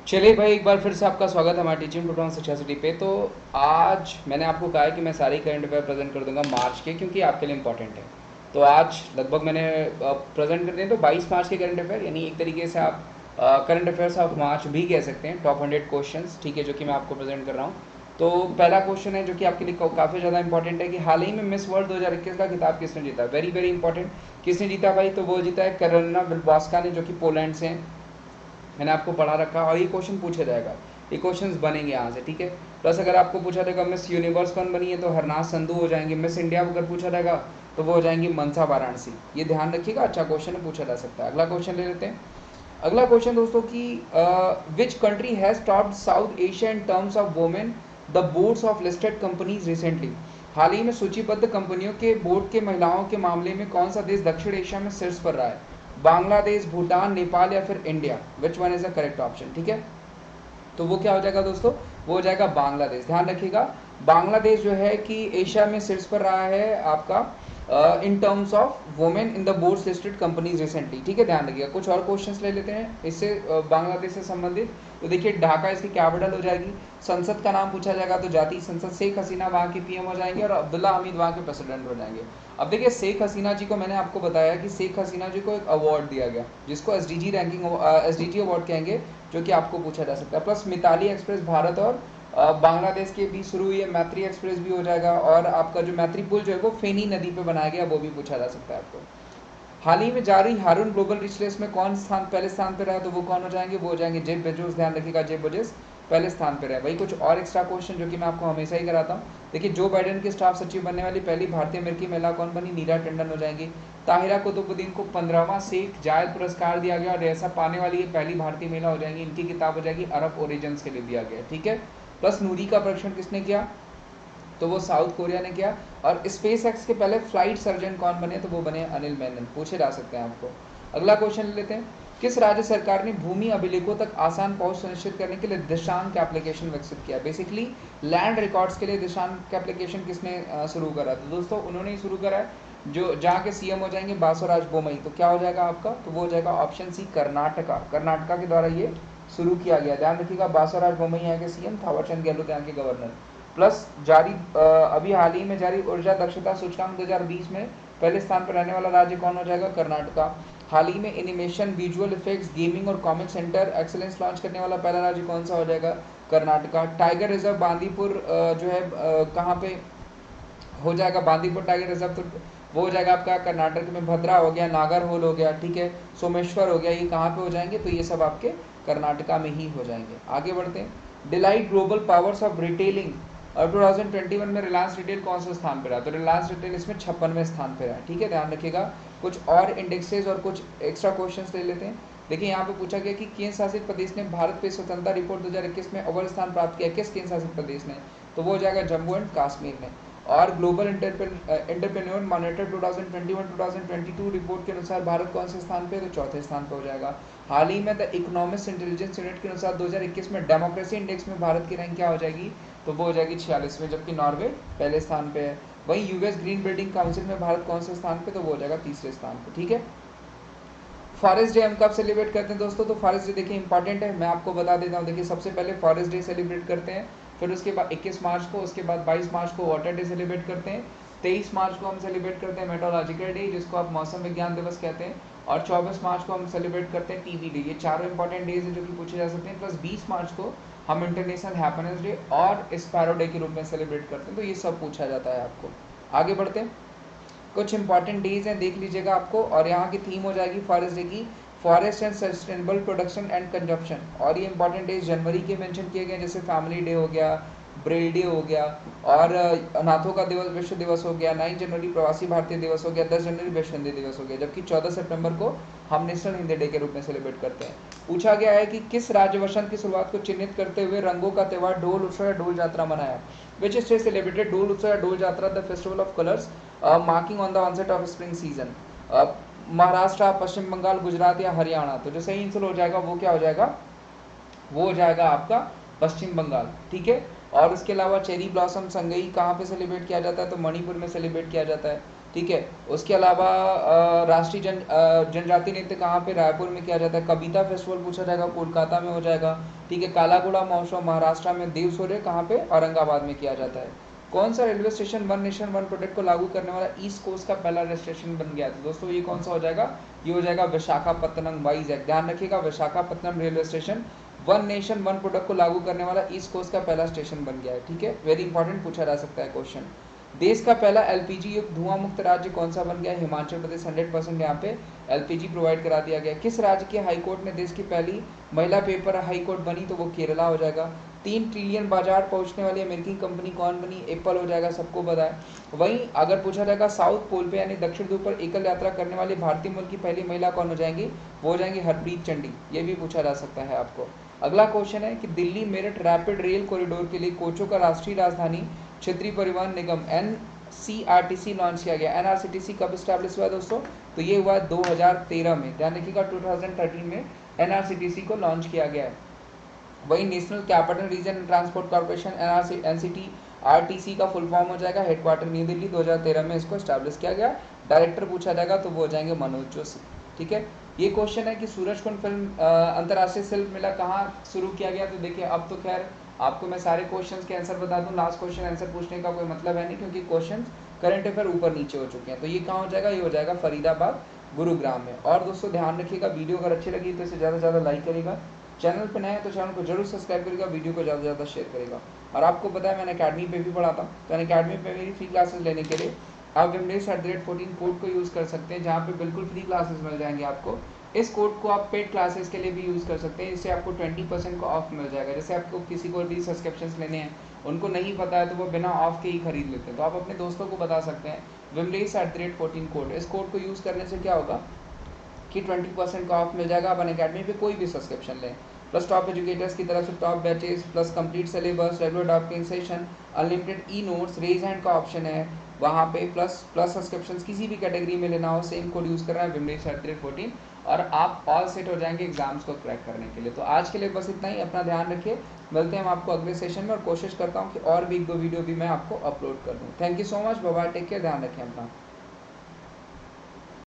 चलिए भाई, एक बार फिर से आपका स्वागत है हमारे टीचिंग प्रोग्राम शिक्षा सिटी पे। तो आज मैंने आपको कहा है कि मैं सारे करंट अफेयर प्रेजेंट कर दूंगा मार्च के, क्योंकि आपके लिए इंपॉर्टेंट है। तो आज लगभग मैंने प्रेजेंट कर दिए। तो 22 मार्च के करंट अफेयर, यानी एक तरीके से आप करंट अफेयर्स ऑफ मार्च भी कह सकते हैं। टॉप 100 क्वेश्चंस, ठीक है, जो कि मैं आपको प्रेजेंट कर रहा हूँ। तो पहला क्वेश्चन है जो कि आपके लिए काफ़ी ज़्यादा इंपॉर्टेंट है कि हाल ही में मिस वर्ल्ड 2021 का खिताब किसने जीता। Very very important. किसने जीता भाई? तो वो जीता है करोलिना विल्बास्का ने, जो कि पोलैंड से हैं। मैंने आपको पढ़ा रखा और ये क्वेश्चन पूछा जाएगा, ये क्वेश्चंस बनेंगे यहाँ से, ठीक है। प्लस अगर आपको पूछा जाएगा मिस यूनिवर्स कौन बनी है, तो हरनाथ संधू हो जाएंगे। मिस इंडिया अगर पूछा जाएगा तो वो हो जाएंगी मनसा वाराणसी। ये ध्यान रखिएगा, अच्छा क्वेश्चन है, पूछा जा सकता है। अगला क्वेश्चन ले लेते हैं। अगला क्वेश्चन दोस्तों की which country has topped South Asia in terms of women the boards of listed companies recently. हाल ही में सूचीबद्ध कंपनियों के बोर्ड के महिलाओं के मामले में कौन सा देश दक्षिण एशिया में शीर्ष पर रहा है? बांग्लादेश, भूटान, नेपाल या फिर India? Which one is the correct option, ठीक है। तो वो क्या हो जाएगा दोस्तों? वो हो जाएगा बांग्लादेश। ध्यान रखिएगा, बांग्लादेश जो है कि एशिया में शीर्ष पर रहा है आपका इन terms of women in the boards listed companies recently, ठीक है। ध्यान रखिएगा। कुछ और क्वेश्चंस ले लेते हैं इससे बांग्लादेश से संबंधित। तो देखिए, ढाका इसकी कैपिटल हो जाएगी। संसद का नाम पूछा जाएगा तो जातीय संसद। शेख हसीना वहाँ की पीएम हो जाएंगे और अब्दुल्ला हमीद वहाँ के प्रेसिडेंट हो जाएंगे। अब देखिए, शेख हसीना जी को मैंने आपको बताया कि शेख हसीना जी को एक अवार्ड दिया गया, जिसको एसडीजी रैंकिंग एसडीजी अवार्ड कहेंगे, जो कि आपको पूछा जा सकता है। प्लस मिताली एक्सप्रेस भारत और बांग्लादेश के बीच शुरू हुई है। मैत्री एक्सप्रेस भी हो जाएगा। और आपका जो मैत्री पुल जो है वो फेनी नदी पे बनाया गया, वो भी पूछा जा सकता है आपको। हाल ही में जारी हारून ग्लोबल रिच लिस्ट में कौन स्थान पहले स्थान पर रहा? तो वो कौन हो जाएंगे? वो हो जाएंगे जेफ बेजोस। ध्यान रखिएगा, जेफ बेजोस पहले स्थान पर है। वही कुछ और एक्स्ट्रा क्वेश्चन जो कि मैं आपको हमेशा ही कराता हूँ। देखिए, जो बाइडेन की स्टाफ सचिव बनने वाली पहली भारतीय अमेरिकी महिला कौन बनी? नीरा टंडन हो जाएंगी। ताहिरा कुतुबुद्दीन को 15वां शेख जायद पुरस्कार दिया गया और ऐसा पाने वाली ये पहली भारतीय महिला हो जाएंगी। इनकी किताब हो जाएगी अरब ओरिजिन के लिए दिया गया, ठीक है। प्लस नूरी का परीक्षण किसने किया? तो वो साउथ कोरिया ने किया। और स्पेस एक्स के पहले फ्लाइट सर्जन कौन बने? तो वो बने अनिल मेनन। पूछे जा सकते हैं आपको। अगला क्वेश्चन ले लेते हैं। किस राज्य सरकार ने भूमि अभिलेखों तक आसान पहुंच सुनिश्चित करने के लिए दिशांक एप्लीकेशन विकसित किया? बेसिकली लैंड रिकॉर्ड्स के लिए दिशांक एप्लीकेशन किसने शुरू करा? तो दोस्तों उन्होंने ही शुरू करा है, जो जहाँ के सीएम हो जाएंगे बासवराज बोमई। तो क्या हो जाएगा आपका? तो वो हो जाएगा ऑप्शन सी, कर्नाटका। कर्नाटका के द्वारा ये शुरू किया गया। ध्यान रखिएगा, बासवराज बोमई यहाँ के सीएम, थावरचंद गहलोत यहाँ के गवर्नर। प्लस जारी अभी हाल ही में जारी ऊर्जा दक्षता सूचकांक 2020 में पहले स्थान पर रहने वाला राज्य कौन हो जाएगा? कर्नाटका। हाल ही में एनिमेशन, विजुअल इफेक्ट्स, गेमिंग और कॉमिक सेंटर एक्सेलेंस लॉन्च करने वाला पहला राज्य कौन सा हो जाएगा? कर्नाटका। टाइगर रिजर्व बांदीपुर जो है कहाँ पे हो जाएगा? बांदीपुर टाइगर रिजर्व, तो वो हो जाएगा आपका कर्नाटक में। भद्रा हो गया, नागरहोल हो गया, ठीक है, सोमेश्वर हो गया, ये कहाँ पे हो जाएंगे? तो ये सब आपके कर्नाटका में ही हो जाएंगे। आगे बढ़ते हैं। Deloitte global powers of retailing और 2021 में रिलायंस रिटेल कौन से स्थान पर रहा? तो रिलायंस रिटेल इसमें 56वें स्थान पर रहा, ठीक है। ध्यान रखिएगा। कुछ और इंडेक्सेस और कुछ एक्स्ट्रा क्वेश्चंस ले लेते हैं। देखिए, यहाँ पे पूछा गया कि केंद्र शासित प्रदेश ने भारत पे स्वतंत्रता रिपोर्ट 2021 में अव्वल स्थान प्राप्त किया। किस केंद्र शासित प्रदेश ने? तो वो हो जाएगा जम्मू एंड कश्मीर ने। और ग्लोबल एंटरप्रेन्योर मॉनिटर 2021-2022 रिपोर्ट के अनुसार भारत कौन से स्थान पे? तो चौथे स्थान पे हो जाएगा। हाल ही में द इकोनॉमिक्स इंटेलिजेंस यूनिट के अनुसार 2021 में डेमोक्रेसी इंडेक्स में भारत की रैंक क्या हो जाएगी? तो वो हो जाएगी 46वें, जबकि नॉर्वे पहले स्थान पे है। वहीं यूएस ग्रीन बिल्डिंग काउंसिल में भारत कौन से स्थान पे? तो वो हो जाएगा तीसरे स्थान पे, ठीक है। फॉरेस्ट डे हम कब सेलिब्रेट करते हैं दोस्तों? तो फॉरेस्ट डे देखिए इंपॉर्टेंट है, मैं आपको बता देता हूँ। देखिए, सबसे पहले फॉरेस्ट डे सेलिब्रेट करते हैं, फिर उसके बाद 21 मार्च को, उसके बाद 22 मार्च को वाटर डे सेलिब्रेट करते हैं, 23 मार्च को हम सेलिब्रेट करते हैं मेट्रोलॉजिकल डे, जिसको आप मौसम विज्ञान दिवस कहते हैं, और 24 मार्च को हम सेलिब्रेट करते हैं टीवी डे। ये चारों इंपॉर्टेंट डेज हैं जो कि पूछे जा सकते हैं। प्लस 20 मार्च को हम इंटरनेशनल हैप्पीनेस डे और स्पैरो डे के रूप में सेलिब्रेट करते हैं। तो ये सब पूछा जाता है आपको। आगे बढ़ते हैं। कुछ इंपॉर्टेंट डेज हैं, देख लीजिएगा आपको। और यहाँ की थीम हो जाएगी फॉरेस्ट डे की, forest and sustainable production and consumption. और ये इंपॉर्टेंट डेज जनवरी के मेंशन किए गए, जैसे फैमिली डे हो गया, ब्रेल डे हो गया, और अनाथों का दिवस विश्व दिवस हो गया, 9 जनवरी प्रवासी भारतीय दिवस हो गया, 10 जनवरी विश्व हिंदी दिवस हो गया, जबकि 14 सितंबर को हम नेशनल हिंदी डे के रूप में सेलिब्रेट करते हैं। पूछा गया है कि किस राज्य वसंत की शुरुआत को चिन्हित करते हुए रंगों का त्यौहार डोल उत्सव या डोल यात्रा मनाया? विच स्टेट सेलिब्रेटेड डोल उत्सव या Dol Yatra, the festival of colours marking on the onset of spring season? Maharashtra, Paschim Bengal, Gujarat या हरियाणा? तो जो सही आंसर हो जाएगा वो क्या हो जाएगा? वो हो जाएगा आपका पश्चिम बंगाल, ठीक है। और उसके अलावा चेरी ब्लॉसम संगई कहाँ पे सेलिब्रेट किया जाता है? तो मणिपुर में सेलिब्रेट किया जाता है। ठीक है। उसके अलावा राष्ट्रीय जनजाति नृत्य कहाँ पे, रायपुर में किया जाता है। कविता फेस्टिवल पूछा जाएगा, कोलकाता में हो जाएगा। ठीक है। काला घोड़ा महोत्सव महाराष्ट्र में, देव सूर्य कहाँ पे, औरंगाबाद में किया जाता है। कौन सा railway station one nation one product को लागू करने वाला ईस्ट कोस्ट का पहला रेलवे स्टेशन बन गया था? दोस्तों ये कौन सा हो जाएगा, ये हो जाएगा विशाखापत्तनम, वाइजैक। ध्यान रखिएगा, Visakhapatnam railway station one nation one product को लागू करने वाला ईस्ट कोस्ट का पहला स्टेशन बन गया है। ठीक है, वेरी इंपॉर्टेंट, पूछा जा सकता है क्वेश्चन। देश का पहला एलपीजी युक्त धुआं मुक्त राज्य कौन सा बन गया है? हिमाचल प्रदेश। 100% यहाँ पे एलपीजी प्रोवाइड करा दिया गया। किस राज्य के हाईकोर्ट ने देश की पहली महिला पेपर हाईकोर्ट बनी? तो वो केरला हो जाएगा। 3 ट्रिलियन बाजार पहुंचने वाली अमेरिकी कंपनी कौन बनी? एप्पल हो जाएगा, सबको पता है। वहीं अगर पूछा जाएगा साउथ पोल पे यानी दक्षिण ध्रुव पर एकल यात्रा करने वाली भारतीय मूल की पहली महिला कौन हो जाएंगी? वो हो जाएंगी हरप्रीत चंडी। ये भी पूछा जा सकता है आपको। अगला क्वेश्चन है कि Delhi Meerut rapid rail corridor के लिए कोचों का राष्ट्रीय राजधानी क्षेत्रीय परिवहन निगम एनसीआरटीसी लॉन्च किया गया। एनआरसीटीसी कब स्टैब्लिश हुआ दोस्तों? तो ये हुआ 2013 में। ध्यान रखिएगा, 2013 में एनआरसीटीसी को लॉन्च किया गया है। वही national capital region transport corporation NCTRTC का फुल फॉर्म हो जाएगा, हेडक्वार्टर न्यू दिल्ली। 2013 में इसको स्टैब्लिश किया गया। डायरेक्टर पूछा जाएगा तो वो हो जाएंगे मनोज जोशी। ठीक है। ये क्वेश्चन है कि सूरजकुंड फिल्म अंतर्राष्ट्रीय शिल्प मेला कहाँ शुरू किया गया? तो देखिए अब तो खैर आपको मैं सारे क्वेश्चंस के आंसर बता दूं, लास्ट क्वेश्चन आंसर पूछने का कोई मतलब है नहीं क्योंकि क्वेश्चंस करंट अफेयर ऊपर नीचे हो चुके हैं। तो ये कहाँ हो जाएगा? ये हो जाएगा फरीदाबाद गुरुग्राम में। और दोस्तों ध्यान रखिएगा, वीडियो अगर अच्छी लगी तो इसे ज़्यादा से ज़्यादा लाइक करेगा, चैनल पर नए हैं तो चैनल को जरूर सब्सक्राइब करेगा, वीडियो को ज़्यादा से ज़्यादा शेयर करेगा। और आपको पता है मैंने अकेडमी पे भी पढ़ाता हूँ, तो अकेडमी पे मेरी फ्री क्लासेस लेने के लिए आप विमलेश@14 कोड को यूज़ कर सकते हैं, जहाँ पे बिल्कुल फ्री क्लासेस मिल जाएंगे आपको। इस कोड को आप पेड क्लासेस के लिए भी यूज़ कर सकते हैं, इससे आपको 20% का ऑफ मिल जाएगा। जैसे आपको किसी को भी सब्सक्रिप्शंस लेने हैं, उनको नहीं पता है तो वो बिना ऑफ के ही खरीद लेते हैं, तो आप अपने दोस्तों को बता सकते हैं विमलेश@14 कोड। इस कोड को यूज़ करने से क्या होगा कि 20% का ऑफ मिल जाएगा। आप अकेडमी पे कोई भी सब्सक्रिप्शन लें, प्लस टॉप एजुकेटर्स की तरफ से top batches, plus complete syllabus, regular doubting session, unlimited e notes, raise hand का ऑप्शन है वहाँ पे, प्लस सब्सक्रिप्शन किसी भी कैटेगरी में लेना हो सेम कोड यूज़ कर रहा है विमलेश@14 और आप ऑल सेट हो जाएंगे एग्जाम्स को क्रैक करने के लिए। तो आज के लिए बस इतना ही, अपना ध्यान रखिए, मिलते हैं हम आपको अगले सेशन में और कोशिश करता हूँ कि और भी 1-2 वीडियो भी मैं आपको अपलोड कर दूँ। Thank you so much, bye bye, take care, ध्यान रखें अपना।